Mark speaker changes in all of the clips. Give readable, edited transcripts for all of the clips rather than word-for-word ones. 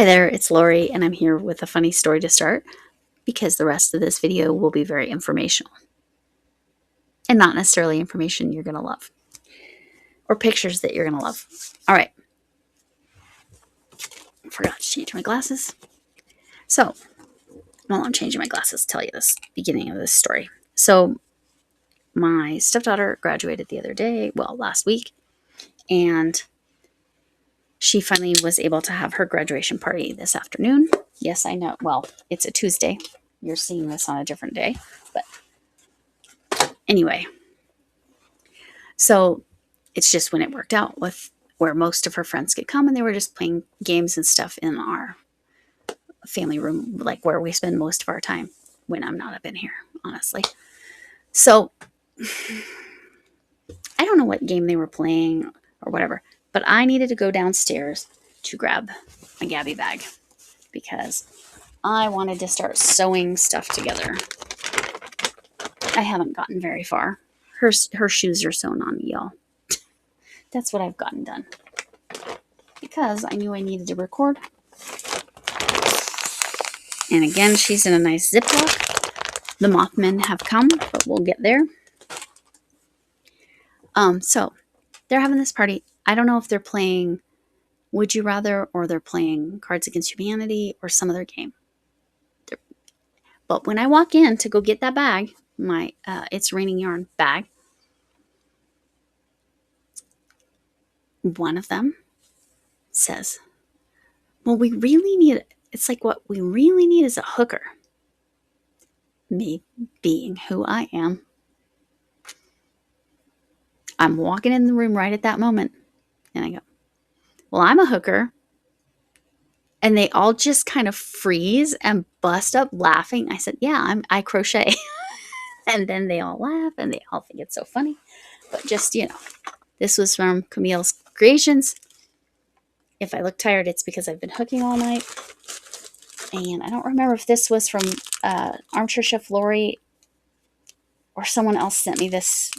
Speaker 1: Hi there, it's Lori, and I'm here with a funny story to start because the rest of this video will be very informational and not necessarily information you're going to love or pictures that you're going to love. All right. Forgot to change my glasses. So, while I'm changing my glasses, tell you this beginning of this story. So, my stepdaughter graduated the other day, well, last week, and she finally was able to have her graduation party this afternoon. Yes, I know. Well, it's a Tuesday. You're seeing this on a different day. But anyway, so it's just when it worked out with where most of her friends could come, and they were just playing games and stuff in our family room, like where we spend most of our time when I'm not up in here, honestly. So I don't know what game they were playing or whatever, but I needed to go downstairs to grab my Gabby bag because I wanted to start sewing stuff together. I haven't gotten very far. Her shoes are sewn on me, y'all. That's what I've gotten done. Because I knew I needed to record. And again, she's in a nice Ziploc. The Mothmen have come, but we'll get there. So they're having this party. I don't know if they're playing Would You Rather or they're playing Cards Against Humanity or some other game. But when I walk in to go get that bag, my It's Raining Yarn bag, one of them says, well, we really need, it's like what we really need is a hooker. Me being who I am. I'm walking in the room right at that moment. And I go, well, I'm a hooker. And they all just kind of freeze and bust up laughing. I said, yeah, I crochet. And then they all laugh and they all think it's so funny. But just, this was from Camille's Creations. If I look tired, it's because I've been hooking all night. And I don't remember if this was from Armchair Chef Lori or someone else sent me this,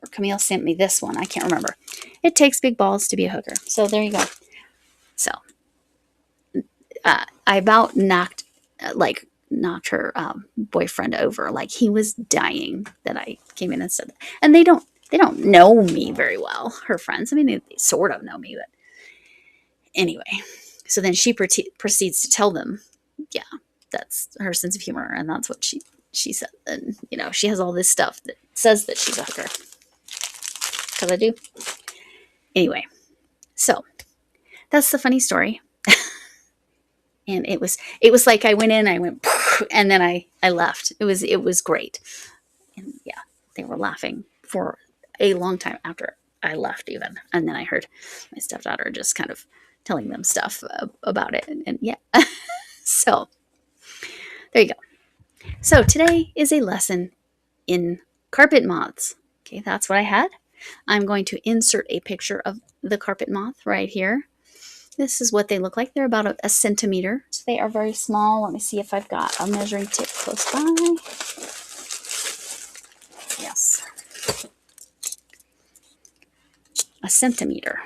Speaker 1: or Camille sent me this one. I can't remember. It takes big balls to be a hooker. So there you go. So I about knocked her boyfriend over. Like he was dying that I came in and said that. And they don't know me very well, her friends. I mean, they sort of know me, but anyway. So then she proceeds to tell them, yeah, that's her sense of humor, and that's what she said. And, she has all this stuff that says that she's a hooker. Because I do. Anyway, so that's the funny story. And it was like I went in, I went, and then I left. It was great. And yeah, they were laughing for a long time after I left even. And then I heard my stepdaughter just kind of telling them stuff about it. And yeah, so there you go. So today is a lesson in carpet moths. Okay, that's what I had. I'm going to insert a picture of the carpet moth right here. This is what they look like. They're about a centimeter. So they are very small. Let me see if I've got a measuring tape close by. Yes. A centimeter.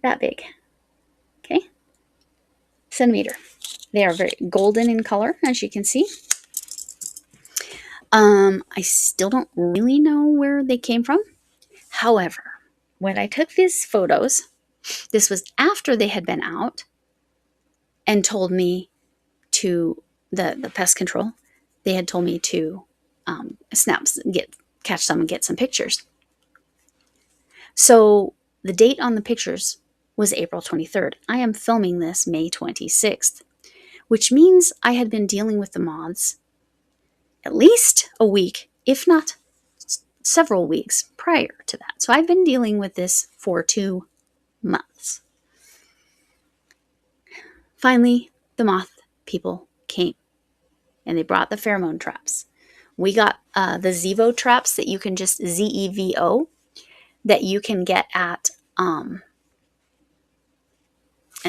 Speaker 1: That big. Okay. Centimeter. They are very golden in color, as you can see. I still don't really know where they came from. However, when I took these photos, this was after they had been out and told me to, the pest control, they had told me to catch some and get some pictures. So the date on the pictures was April 23rd. I am filming this May 26th, which means I had been dealing with the moths at least a week, if not several weeks prior to that. So I've been dealing with this for 2 months. Finally, the moth people came and they brought the pheromone traps. We got the Zevo traps that you can just Zevo that you can get at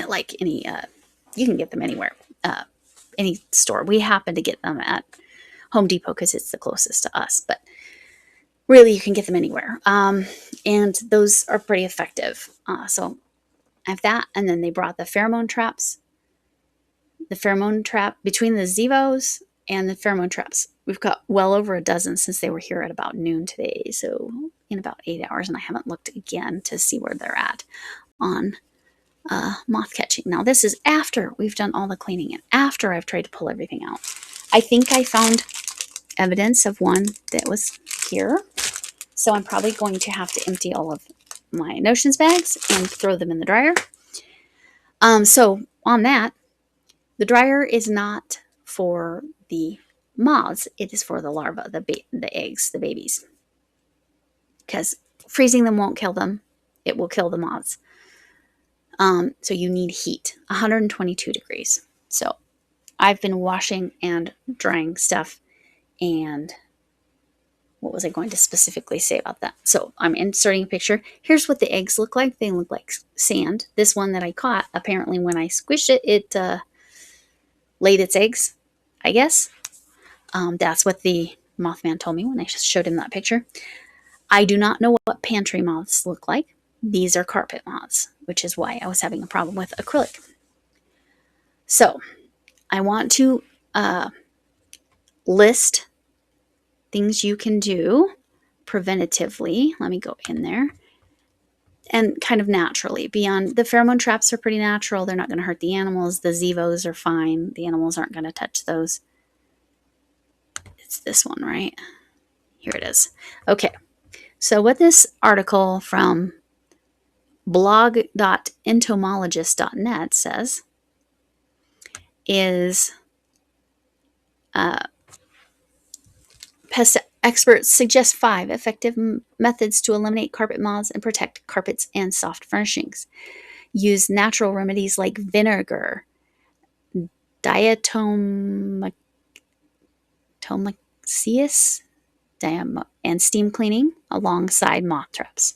Speaker 1: like any you can get them anywhere, any store. We happen to get them at Home Depot because it's the closest to us, but really you can get them anywhere. And those are pretty effective. So I have that, and then they brought the pheromone traps. The pheromone trap between the Zevos and the pheromone traps. We've got well over a dozen since they were here at about noon today. So in about 8 hours, and I haven't looked again to see where they're at on moth catching. Now this is after we've done all the cleaning and after I've tried to pull everything out. I think I found evidence of one that was here. So I'm probably going to have to empty all of my notions bags and throw them in the dryer. So on that, the dryer is not for the moths. It is for the larvae, the eggs, the babies. Because freezing them won't kill them. It will kill the moths. So you need heat, 122 degrees. So I've been washing and drying stuff. And what was I going to specifically say about that? So I'm inserting a picture. Here's what the eggs look like. They look like sand. This one that I caught, apparently when I squished it, it laid its eggs, I guess. That's what the Mothman told me when I just showed him that picture. I do not know what pantry moths look like. These are carpet moths, which is why I was having a problem with acrylic. So I want to list things you can do preventatively. Let me go in there. And kind of naturally. Beyond the pheromone traps are pretty natural. They're not going to hurt the animals. The Zevos are fine. The animals aren't going to touch those. It's this one, right? Here it is. Okay. So what this article from blog.entomologist.net says is pest experts suggest 5 effective methods to eliminate carpet moths and protect carpets and soft furnishings. Use natural remedies like vinegar, diatomaceous, and steam cleaning alongside moth traps.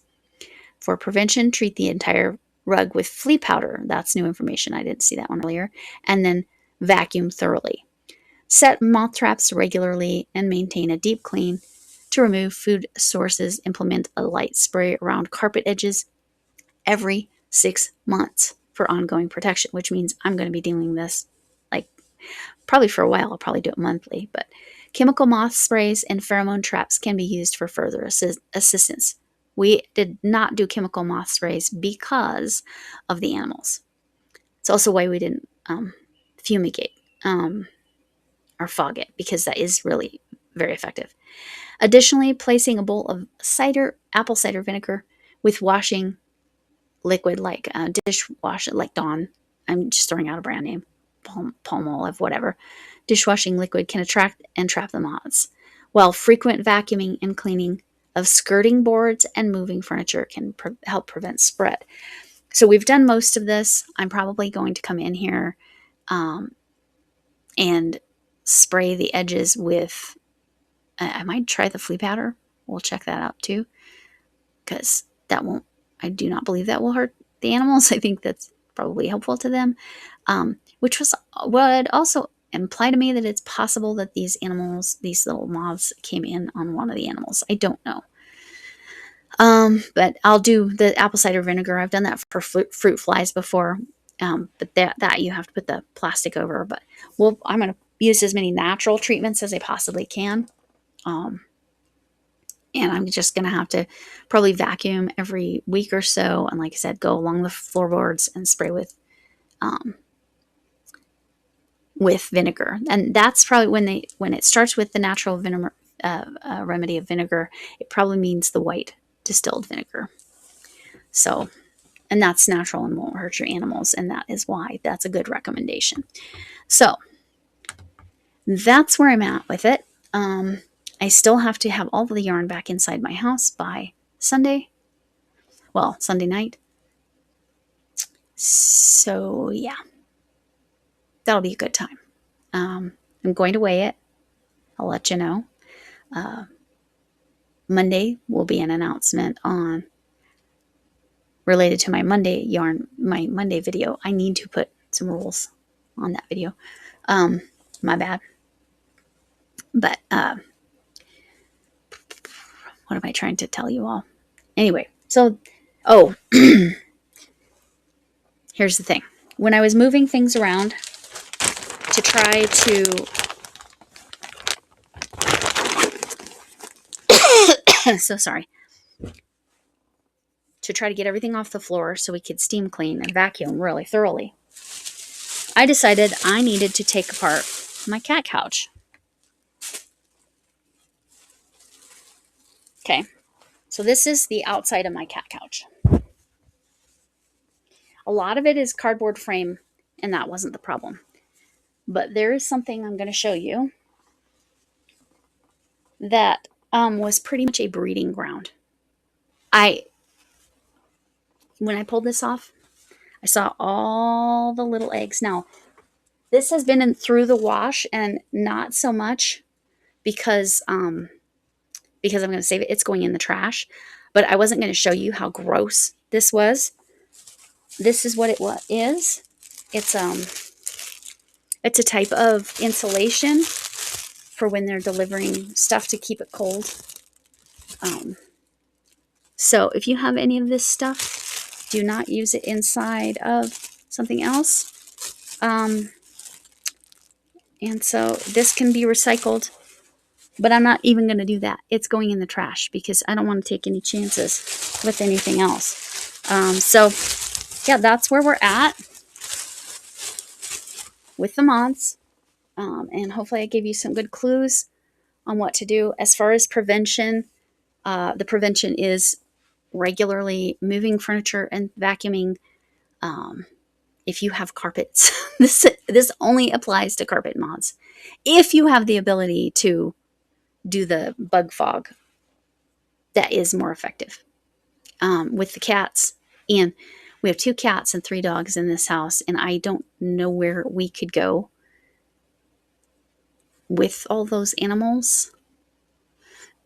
Speaker 1: For prevention, treat the entire rug with flea powder. That's new information. I didn't see that one earlier. And then vacuum thoroughly. Set moth traps regularly and maintain a deep clean. To remove food sources, implement a light spray around carpet edges every 6 months for ongoing protection, which means I'm going to be doing this like probably for a while. I'll probably do it monthly, but chemical moth sprays and pheromone traps can be used for further assistance. We did not do chemical moth sprays because of the animals. It's also why we didn't fumigate or fog it, because that is really very effective. Additionally, placing a bowl of apple cider vinegar with washing liquid like dishwasher, like Dawn. I'm just throwing out a brand name, Palmolive, whatever. Dishwashing liquid can attract and trap the moths, while frequent vacuuming and cleaning of skirting boards and moving furniture can help prevent spread. So we've done most of this. I'm probably going to come in here and spray the edges with, I might try the flea powder. We'll check that out too, because I do not believe that will hurt the animals. I think that's probably helpful to them, which would also imply to me that it's possible that these little moths came in on one of the animals. I don't know. But I'll do the apple cider vinegar. I've done that for fruit flies before. But that you have to put the plastic over. But I'm going to use as many natural treatments as I possibly can. And I'm just going to have to probably vacuum every week or so. And like I said, go along the floorboards and spray with vinegar. And that's probably when it starts with the natural remedy of vinegar, it probably means the white distilled vinegar. So, and that's natural and won't hurt your animals. And that is why that's a good recommendation. So that's where I'm at with it. I still have to have all the yarn back inside my house by Sunday. Well, Sunday night. So yeah, that'll be a good time. I'm going to weigh it. I'll let you know. Monday will be an announcement related to my Monday video. I need to put some rules on that video. My bad. But what am I trying to tell you all? Anyway, so here's the thing. When I was moving things around to try to so sorry, to try to get everything off the floor so we could steam clean and vacuum really thoroughly, I decided I needed to take apart my cat couch. Okay, so this is the outside of my cat couch. A lot of it is cardboard frame, and that wasn't the problem. But there is something I'm going to show you that was pretty much a breeding ground. When I pulled this off, I saw all the little eggs. Now, this has been through the wash, and not so much because I'm going to save it. It's going in the trash. But I wasn't going to show you how gross this was. This is what it is. It's a type of insulation for when they're delivering stuff to keep it cold. So if you have any of this stuff, do not use it inside of something else. And so this can be recycled, but I'm not even going to do that. It's going in the trash because I don't want to take any chances with anything else. So yeah, that's where we're at with the moths. And hopefully I gave you some good clues on what to do. As far as prevention, the prevention is regularly moving furniture and vacuuming. If you have carpets, this only applies to carpet moths. If you have the ability to do the bug fog, that is more effective. With the cats, and we have 2 cats and 3 dogs in this house, and I don't know where we could go with all those animals.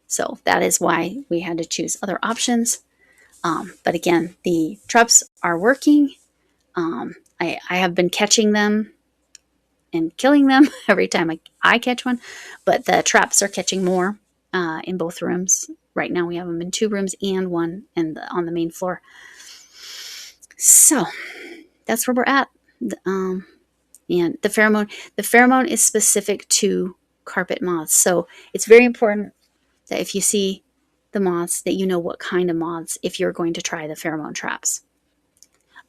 Speaker 1: So that is why we had to choose other options. But again, the traps are working. I have been catching them and killing them every time I catch one, but the traps are catching more in both rooms. Right now we have them in 2 rooms and one on the main floor. So that's where we're at. And the pheromone is specific to carpet moths. So it's very important that if you see the moths, that you know what kind of moths if you're going to try the pheromone traps.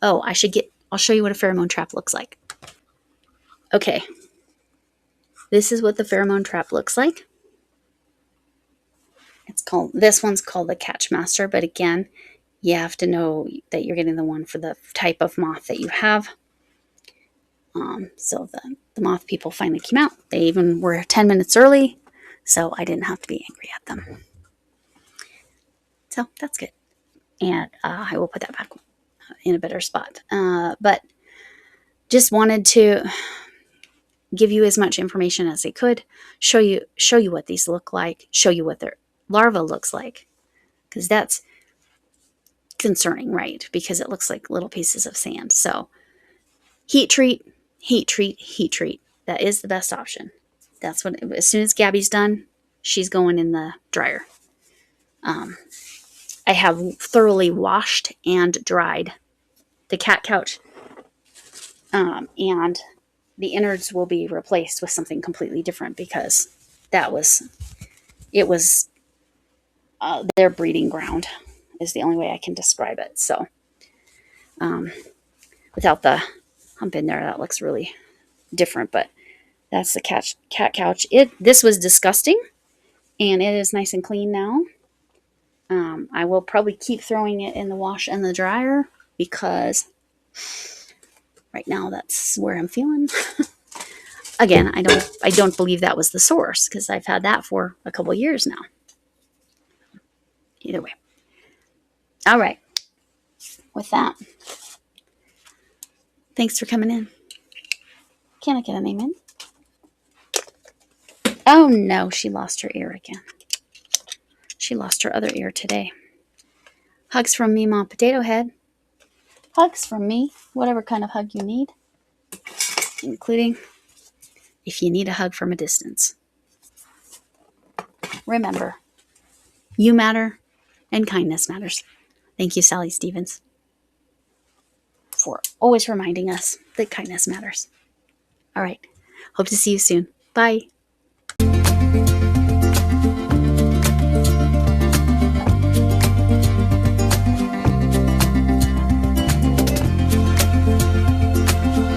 Speaker 1: Oh, I'll show you what a pheromone trap looks like. Okay. This is what the pheromone trap looks like. This one's called the Catchmaster, but again, you have to know that you're getting the one for the type of moth that you have. So the moth people finally came out. They even were 10 minutes early, so I didn't have to be angry at them. So that's good. And I will put that back in a better spot. But just wanted to give you as much information as I could, show you what these look like, show you what their larva looks like, because that's concerning, right? Because it looks like little pieces of sand. So heat treat, heat treat, heat treat. That is the best option. That's what, as soon as Gabby's done, she's going in the dryer. I have thoroughly washed and dried the cat couch, and the innards will be replaced with something completely different because it was their breeding ground is the only way I can describe it. So without the hump in there, that looks really different, but that's the cat couch. This was disgusting, and it is nice and clean now. I will probably keep throwing it in the wash and the dryer because right now that's where I'm feeling. Again, I don't believe that was the source because I've had that for a couple years now. Either way. All right. With that, thanks for coming in. Can I get an amen? Oh no, she lost her ear again. She lost her other ear today. Hugs from me, Mom Potato Head. Hugs from me, whatever kind of hug you need, including if you need a hug from a distance. Remember, you matter and kindness matters. Thank you, Sally Stevens. for always reminding us that kindness matters. All right. Hope to see you soon. Bye.